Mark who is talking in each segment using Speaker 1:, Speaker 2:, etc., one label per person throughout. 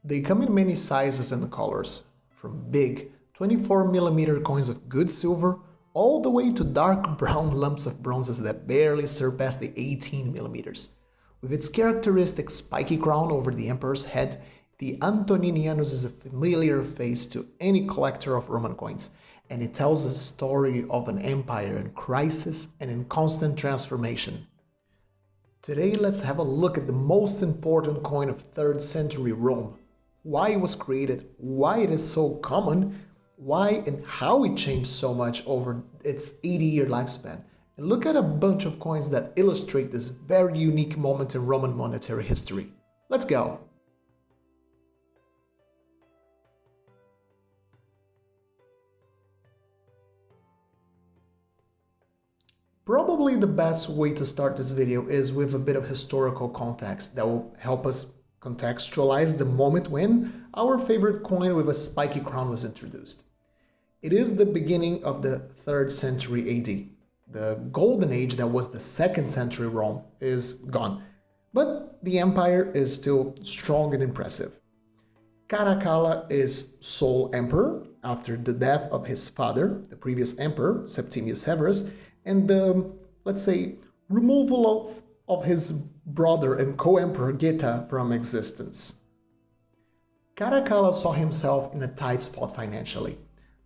Speaker 1: They come in many sizes and colors, from big 24mm coins of good silver all the way to dark brown lumps of bronzes that barely surpass the 18mm. With its characteristic spiky crown over the emperor's head, the Antoninianus is a familiar face to any collector of Roman coins, and it tells a story of an empire in crisis and in constant transformation. Today let's have a look at the most important coin of 3rd century Rome. Why it was created, why it is so common, why and how it changed so much over its 80-year lifespan, and look at a bunch of coins that illustrate this very unique moment in Roman monetary history. Let's go! Probably the best way to start this video is with a bit of historical context that will help us contextualize the moment when our favorite coin with a spiky crown was introduced. It is the beginning of the 3rd century AD. The golden age that was the 2nd century Rome is gone, but the empire is still strong and impressive. Caracalla is sole emperor after the death of his father, the previous emperor, Septimius Severus, and the, let's say, removal of his brother and co-emperor Geta from existence. Caracalla saw himself in a tight spot financially.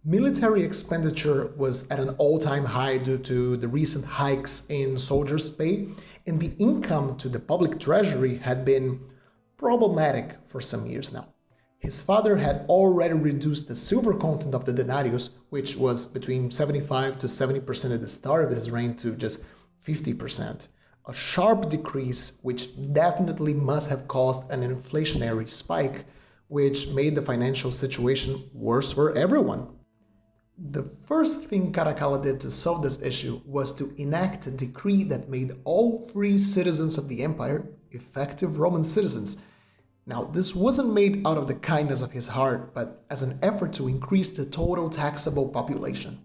Speaker 1: Military expenditure was at an all-time high due to the recent hikes in soldiers' pay, and the income to the public treasury had been problematic for some years now. His father had already reduced the silver content of the denarius, which was between 75 to 70% at the start of his reign, to just 50%. A sharp decrease which definitely must have caused an inflationary spike, which made the financial situation worse for everyone. The first thing Caracalla did to solve this issue was to enact a decree that made all free citizens of the empire effective Roman citizens. Now, this wasn't made out of the kindness of his heart, but as an effort to increase the total taxable population.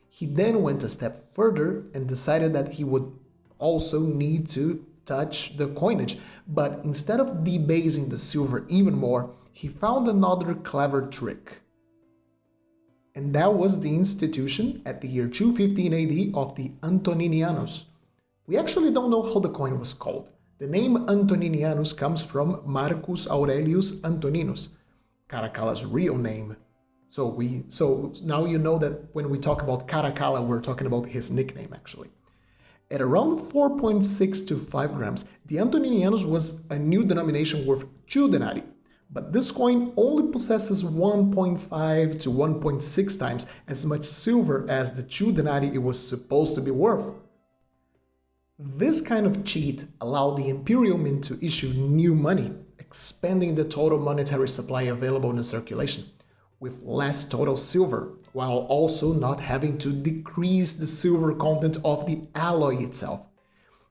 Speaker 1: He then went a step further and decided that he would also need to touch the coinage, but instead of debasing the silver even more, he found another clever trick. And that was the institution at the year 215 AD of the Antoninianus. We actually don't know how the coin was called. The name Antoninianus comes from Marcus Aurelius Antoninus, Caracalla's real name. So now you know that when we talk about Caracalla, we're talking about his nickname actually. At around 4.6 to 5 grams, the Antoninianus was a new denomination worth 2 denarii. But this coin only possesses 1.5 to 1.6 times as much silver as the 2 denarii it was supposed to be worth. This kind of cheat allowed the imperial mint to issue new money, expanding the total monetary supply available in circulation, with less total silver, while also not having to decrease the silver content of the alloy itself.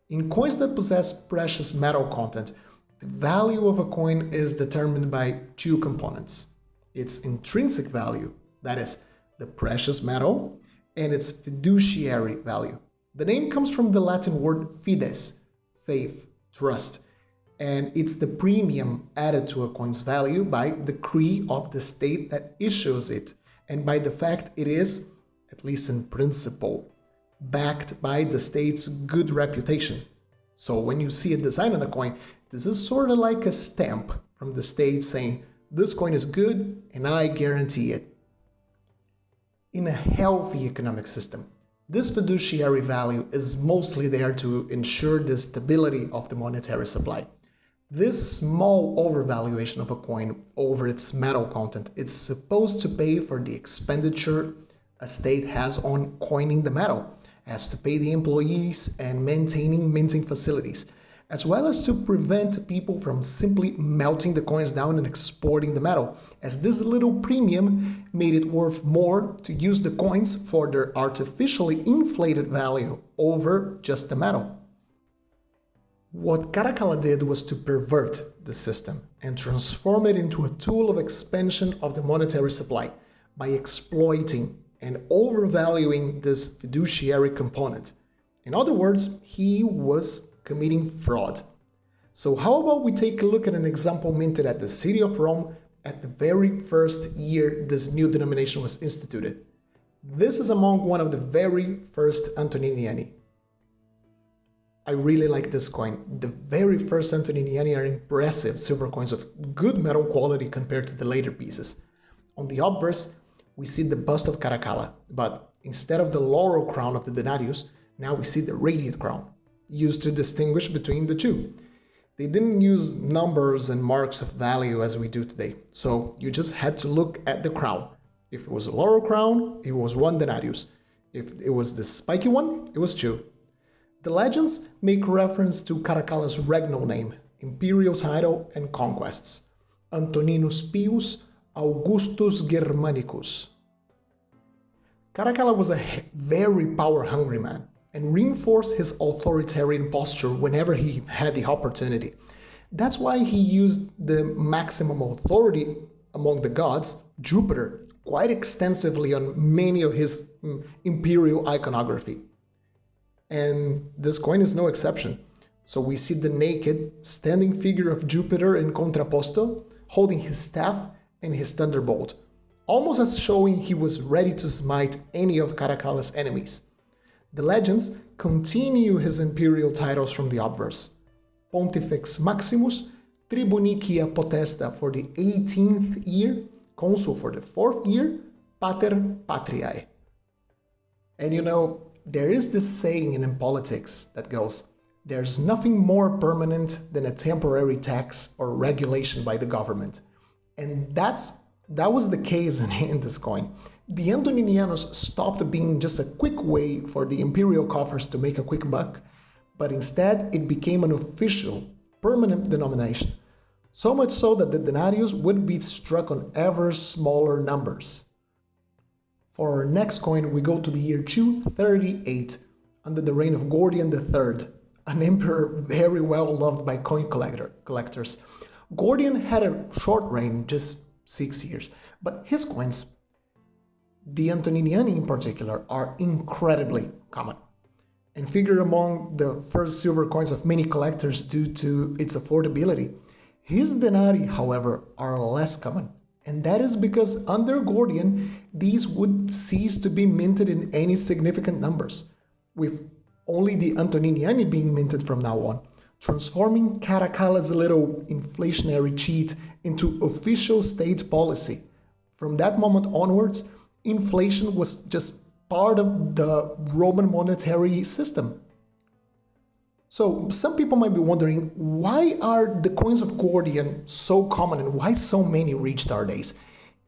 Speaker 1: In coins that possess precious metal content, the value of a coin is determined by 2 components. Its intrinsic value, that is, the precious metal, and its fiduciary value. The name comes from the Latin word fides, faith, trust, and it's the premium added to a coin's value by decree of the state that issues it, and by the fact it is, at least in principle, backed by the state's good reputation. So when you see a design on a coin, this is sort of like a stamp from the state saying, this coin is good and I guarantee it. In a healthy economic system, this fiduciary value is mostly there to ensure the stability of the monetary supply. This small overvaluation of a coin over its metal content is supposed to pay for the expenditure a state has on coining the metal, as to pay the employees and maintaining minting facilities, as well as to prevent people from simply melting the coins down and exporting the metal, as this little premium made it worth more to use the coins for their artificially inflated value over just the metal. What Caracalla did was to pervert the system and transform it into a tool of expansion of the monetary supply by exploiting and overvaluing this fiduciary component. In other words, he was committing fraud. So how about we take a look at an example minted at the city of Rome at the very first year this new denomination was instituted. This is among one of the very first Antoniniani. I really like this coin. The very first Antoniniani are impressive silver coins of good metal quality compared to the later pieces. On the obverse, we see the bust of Caracalla, but instead of the laurel crown of the denarius, now we see the radiate crown, used to distinguish between the two. They didn't use numbers and marks of value as we do today, so you just had to look at the crown. If it was a laurel crown, it was 1 denarius. If it was the spiky one, it was 2. The legends make reference to Caracalla's regnal name, imperial title, and conquests: Antoninus Pius Augustus Germanicus. Caracalla was a very power-hungry man and reinforced his authoritarian posture whenever he had the opportunity. That's why he used the maximum authority among the gods, Jupiter, quite extensively on many of his imperial iconography. And this coin is no exception. So we see the naked, standing figure of Jupiter in contrapposto, holding his staff and his thunderbolt, almost as showing he was ready to smite any of Caracalla's enemies. The legends continue his imperial titles from the obverse: Pontifex Maximus, Tribunicia Potesta for the 18th year, Consul for the 4th year, Pater Patriae. And you know, there is this saying in politics that goes, there's nothing more permanent than a temporary tax or regulation by the government. And that was the case in this coin. The Antoninianus stopped being just a quick way for the imperial coffers to make a quick buck, but instead it became an official, permanent denomination. So much so that the denarius would be struck on ever smaller numbers. For our next coin, we go to the year 238, under the reign of Gordian III, an emperor very well loved by coin collectors. Gordian had a short reign, just 6 years, but his coins, the Antoniniani in particular, are incredibly common and figure among the first silver coins of many collectors due to its affordability. His denarii, however, are less common, and that is because under Gordian, these would cease to be minted in any significant numbers, with only the Antoniniani being minted from now on, transforming Caracalla's little inflationary cheat into official state policy. From that moment onwards, inflation was just part of the Roman monetary system. So some people might be wondering, why are the coins of Gordian so common and why so many reached our days?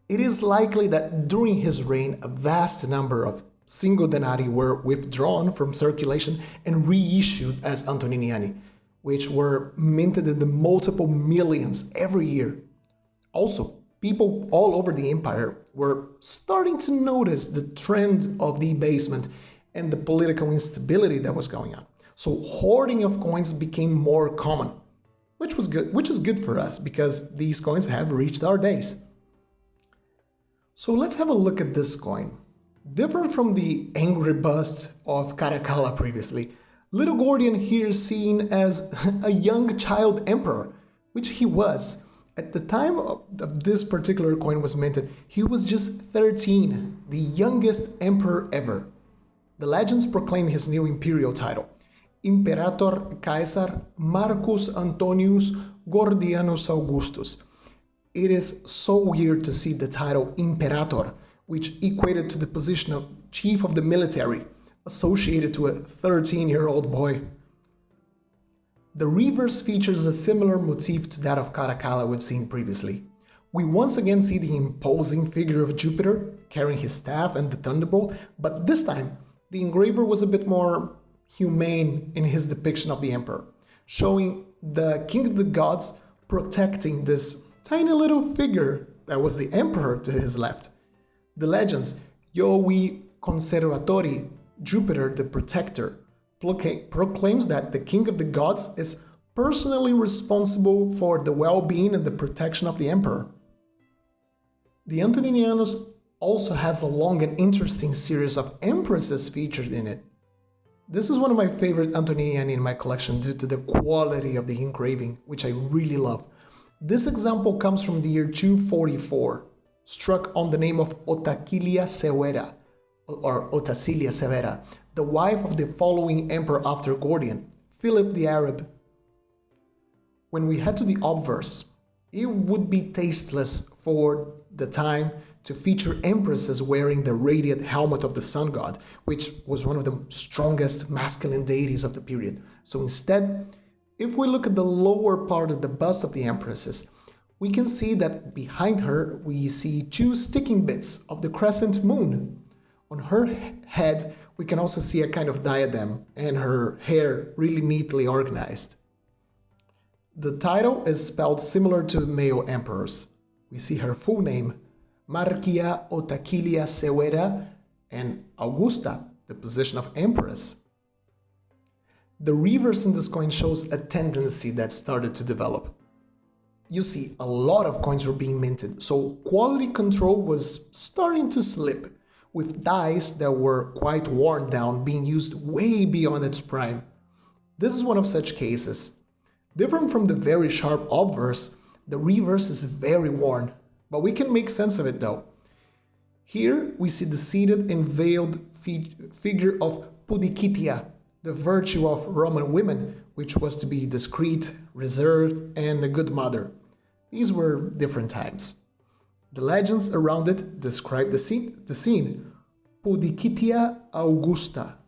Speaker 1: It is likely that during his reign, a vast number of single denarii were withdrawn from circulation and reissued as Antoniniani, which were minted in the multiple millions every year. Also, people all over the empire were starting to notice the trend of debasement and the political instability that was going on. So hoarding of coins became more common, which is good for us because these coins have reached our days. So let's have a look at this coin. Different from the angry bust of Caracalla previously, little Gordian here is seen as a young child emperor, which he was. At the time of this particular coin was minted, he was just 13, the youngest emperor ever. The legends proclaim his new imperial title: Imperator Caesar Marcus Antonius Gordianus Augustus. It is so weird to see the title Imperator, which equated to the position of chief of the military, associated to a 13-year-old boy. The reverse features a similar motif to that of Caracalla we've seen previously. We once again see the imposing figure of Jupiter carrying his staff and the thunderbolt, but this time the engraver was a bit more humane in his depiction of the emperor, showing the king of the gods protecting this tiny little figure that was the emperor to his left. The legends, Jovi Conservatori, Jupiter the protector, proclaims that the king of the gods is personally responsible for the well-being and the protection of the emperor. The Antoninianus also has a long and interesting series of empresses featured in it. This is one of my favorite Antoniniani in my collection due to the quality of the engraving, which I really love. This example comes from the year 244, struck on the name of Otacilia Severa, or Otacilia Severa, the wife of the following emperor after Gordian, Philip the Arab. When we head to the obverse, it would be tasteless for the time to feature empresses wearing the radiant helmet of the sun god, which was one of the strongest masculine deities of the period. So instead, if we look at the lower part of the bust of the empresses, we can see that behind her we see two sticking bits of the crescent moon. On her head, we can also see a kind of diadem and her hair really neatly organized. The title is spelled similar to male emperors. We see her full name, Marquia Otacilia Severa, and Augusta, the position of empress. The reverse in this coin shows a tendency that started to develop. You see, a lot of coins were being minted, so quality control was starting to slip, with dies that were quite worn down being used way beyond its prime. This is one of such cases. Different from the very sharp obverse, the reverse is very worn, but we can make sense of it though. Here we see the seated and veiled figure of Pudicitia, the virtue of Roman women, which was to be discreet, reserved, and a good mother. These were different times. The legends around it describe the scene, Pudicitia Augusta.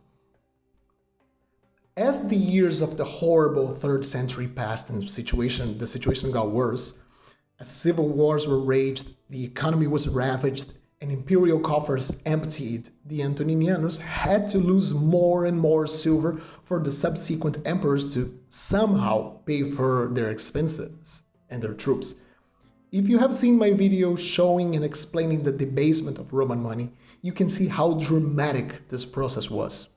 Speaker 1: As the years of the horrible 3rd century passed and the situation got worse, as civil wars were raged, the economy was ravaged, and imperial coffers emptied, the Antoninianus had to lose more and more silver for the subsequent emperors to somehow pay for their expenses and their troops. If you have seen my video showing and explaining the debasement of Roman money, you can see how dramatic this process was.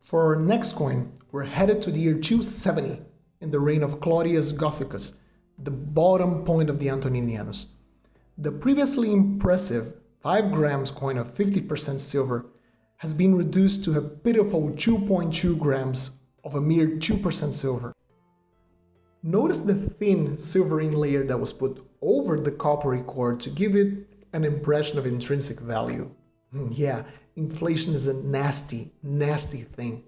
Speaker 1: For our next coin, we're headed to the year 270 in the reign of Claudius Gothicus, the bottom point of the Antoninianus. The previously impressive 5 grams coin of 50% silver has been reduced to a pitiful 2.2 grams of a mere 2% silver. Notice the thin silvering layer that was put over the coppery core to give it an impression of intrinsic value. Yeah, inflation is a nasty, nasty thing.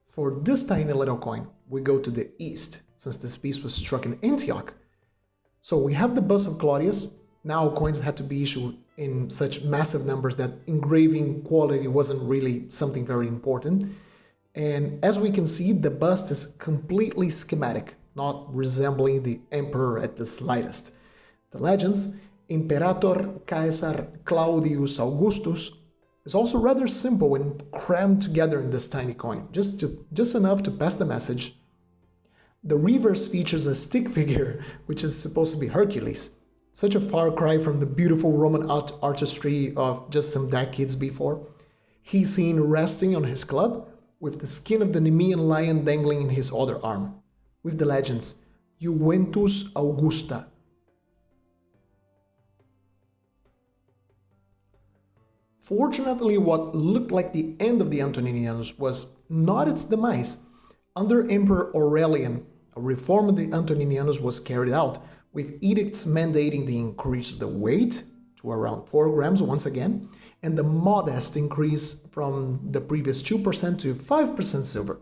Speaker 1: For this tiny little coin, we go to the east, since this piece was struck in Antioch. So we have the bust of Claudius. Now coins had to be issued in such massive numbers that engraving quality wasn't really something very important. And as we can see, the bust is completely schematic, not resembling the emperor at the slightest. The legends, Imperator Caesar Claudius Augustus, is also rather simple and crammed together in this tiny coin, just enough to pass the message. The reverse features a stick figure, which is supposed to be Hercules. Such a far cry from the beautiful Roman artistry of just some decades before. He's seen resting on his club, with the skin of the Nemean lion dangling in his other arm, with the legends, Juventus Augusta. Fortunately, what looked like the end of the Antoninianus was not its demise. Under Emperor Aurelian, a reform of the Antoninianus was carried out, with edicts mandating the increase of the weight to around 4 grams once again, and the modest increase from the previous 2% to 5% silver.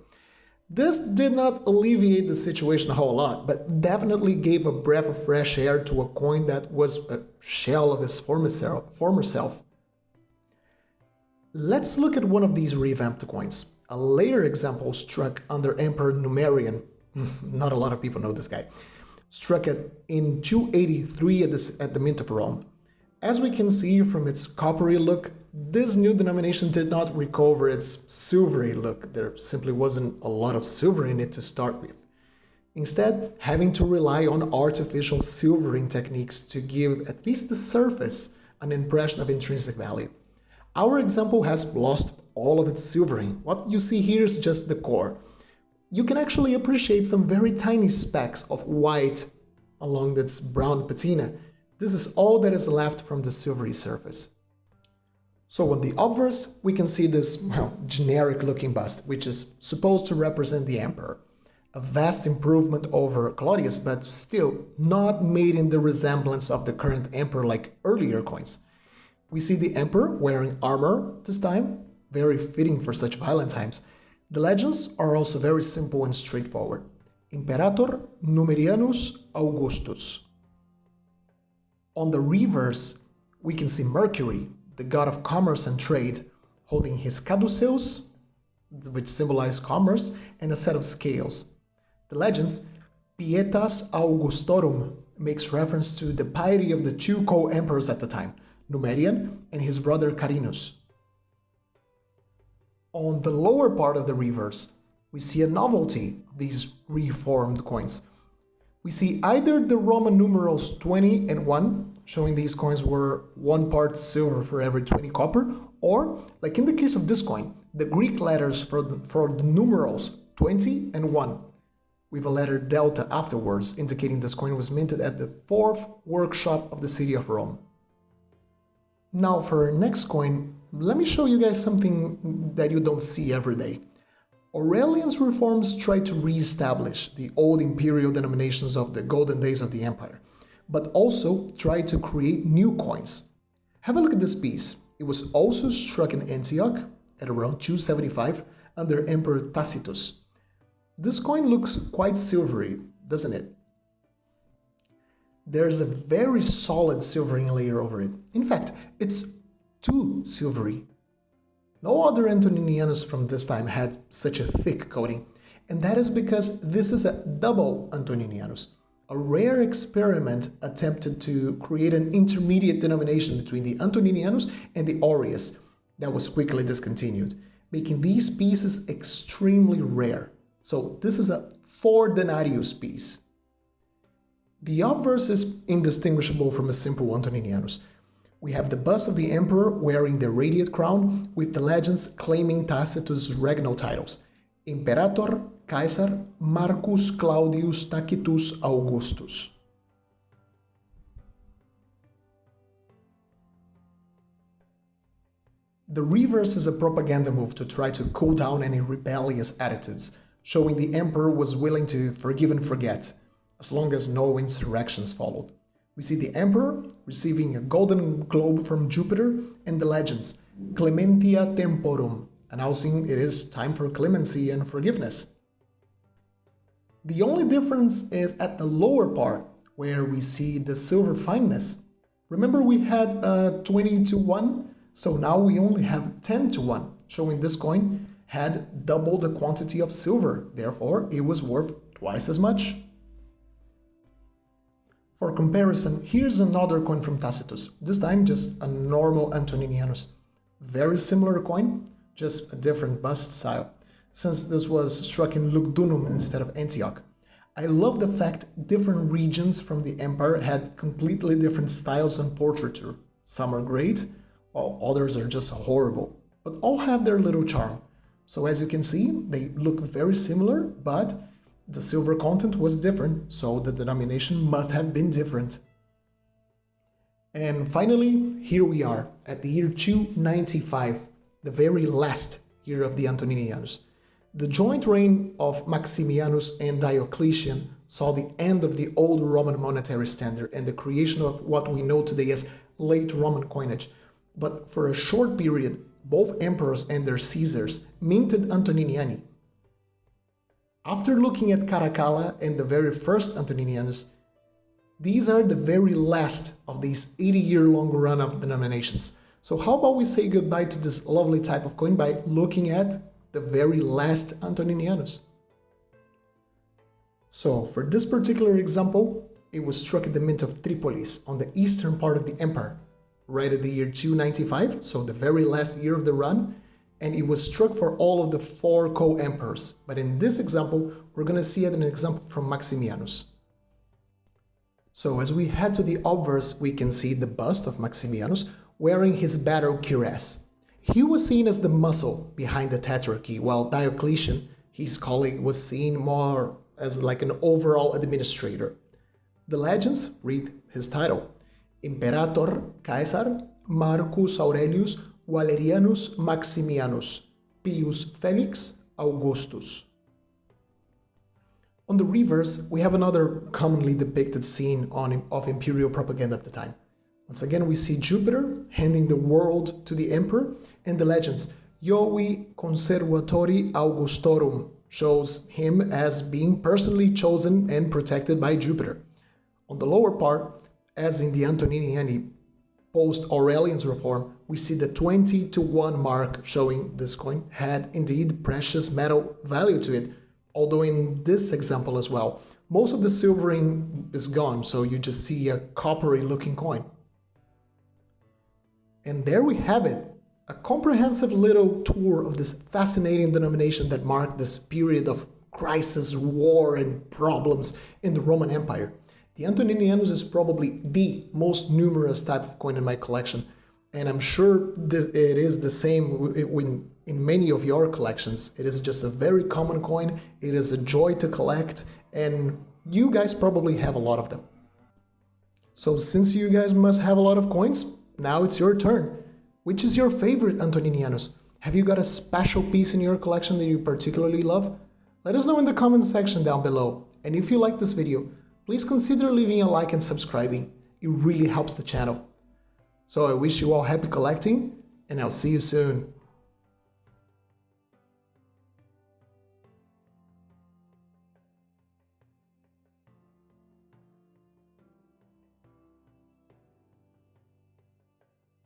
Speaker 1: This did not alleviate the situation a whole lot, but definitely gave a breath of fresh air to a coin that was a shell of its former self. Let's look at one of these revamped coins. A later example struck under Emperor Numerian. Not a lot of people know this guy. Struck in 283 at the mint of Rome. As we can see from its coppery look, this new denomination did not recover its silvery look. There simply wasn't a lot of silver in it to start with. Instead, having to rely on artificial silvering techniques to give at least the surface an impression of intrinsic value. Our example has lost all of its silvering. What you see here is just the core. You can actually appreciate some very tiny specks of white along its brown patina. This is all that is left from the silvery surface. So on the obverse, we can see this, generic looking bust, which is supposed to represent the emperor. A vast improvement over Claudius, but still not made in the resemblance of the current emperor like earlier coins. We see the emperor wearing armor this time, very fitting for such violent times. The legends are also very simple and straightforward. Imperator Numerianus Augustus. On the reverse, we can see Mercury, the god of commerce and trade, holding his caduceus, which symbolize commerce, and a set of scales. The legends, Pietas Augustorum, makes reference to the piety of the two co-emperors at the time, Numerian and his brother Carinus. On the lower part of the reverse, we see a novelty of these reformed coins. We see either the Roman numerals 20 and 1, showing these coins were 1 part silver for every 20 copper, or, like in the case of this coin, the Greek letters for the numerals 20 and 1, with a letter delta afterwards, indicating this coin was minted at the 4th workshop of the city of Rome. Now for our next coin, let me show you guys something that you don't see every day. Aurelian's reforms tried to re-establish the old imperial denominations of the golden days of the empire, but also tried to create new coins. Have a look at this piece. It was also struck in Antioch at around 275 under Emperor Tacitus. This coin looks quite silvery, doesn't it? There's a very solid silvering layer over it. In fact, it's too silvery. No other Antoninianus from this time had such a thick coating, and that is because this is a double Antoninianus, a rare experiment attempted to create an intermediate denomination between the Antoninianus and the Aureus that was quickly discontinued, making these pieces extremely rare. So this is a 4-denarius piece. The obverse is indistinguishable from a simple Antoninianus. We have the bust of the emperor wearing the radiate crown with the legends claiming Tacitus' regnal titles: Imperator, Caesar, Marcus, Claudius, Tacitus, Augustus. The reverse is a propaganda move to try to cool down any rebellious attitudes, showing the emperor was willing to forgive and forget, as long as no insurrections followed. We see the emperor receiving a golden globe from Jupiter and the legends, Clementia Temporum, announcing it is time for clemency and forgiveness. The only difference is at the lower part, where we see the silver fineness. Remember we had 20 to 1, so now we only have 10 to 1, showing this coin had double the quantity of silver, therefore it was worth twice as much. For comparison, here's another coin from Tacitus, this time just a normal Antoninianus. Very similar coin, just a different bust style, since this was struck in Lugdunum instead of Antioch. I love the fact different regions from the empire had completely different styles on portraiture. Some are great, while others are just horrible, but all have their little charm. So as you can see, they look very similar, but the silver content was different, so the denomination must have been different. And finally, here we are at the year 295, the very last year of the Antoninianus. The joint reign of Maximianus and Diocletian saw the end of the old Roman monetary standard and the creation of what we know today as late Roman coinage. But for a short period, both emperors and their Caesars minted Antoniniani. After looking at Caracalla and the very first Antoninianus, these are the very last of these 80-year-long run of denominations. So how about we say goodbye to this lovely type of coin by looking at the very last Antoninianus. So for this particular example, it was struck at the mint of Tripolis on the eastern part of the empire, right at the year 295, so the very last year of the run, and it was struck for all of the 4 co-emperors. But in this example, we're going to see an example from Maximianus. So as we head to the obverse, we can see the bust of Maximianus wearing his battle cuirass. He was seen as the muscle behind the tetrarchy, while Diocletian, his colleague, was seen more as like an overall administrator. The legends read his title: Imperator Caesar Marcus Aurelius Valerianus Maximianus Pius Felix Augustus. On the reverse, we have another commonly depicted scene of imperial propaganda at the time. Once again, we see Jupiter handing the world to the emperor, and the legends, Jovi Conservatori Augustorum, shows him as being personally chosen and protected by Jupiter. On the lower part, as in the Antoninian post-Aurelian's reform, we see the 20-to-1 mark showing this coin had indeed precious metal value to it, although in this example as well, most of the silvering is gone, so you just see a coppery looking coin. And there we have it, a comprehensive little tour of this fascinating denomination that marked this period of crisis, war, and problems in the Roman Empire. The Antoninianus is probably the most numerous type of coin in my collection, and I'm sure it is the same in many of your collections. It is just a very common coin, it is a joy to collect, and you guys probably have a lot of them. So since you guys must have a lot of coins, now it's your turn. Which is your favorite Antoninianus? Have you got a special piece in your collection that you particularly love? Let us know in the comment section down below. And if you like this video, please consider leaving a like and subscribing. It really helps the channel. So I wish you all happy collecting, and I'll see you soon.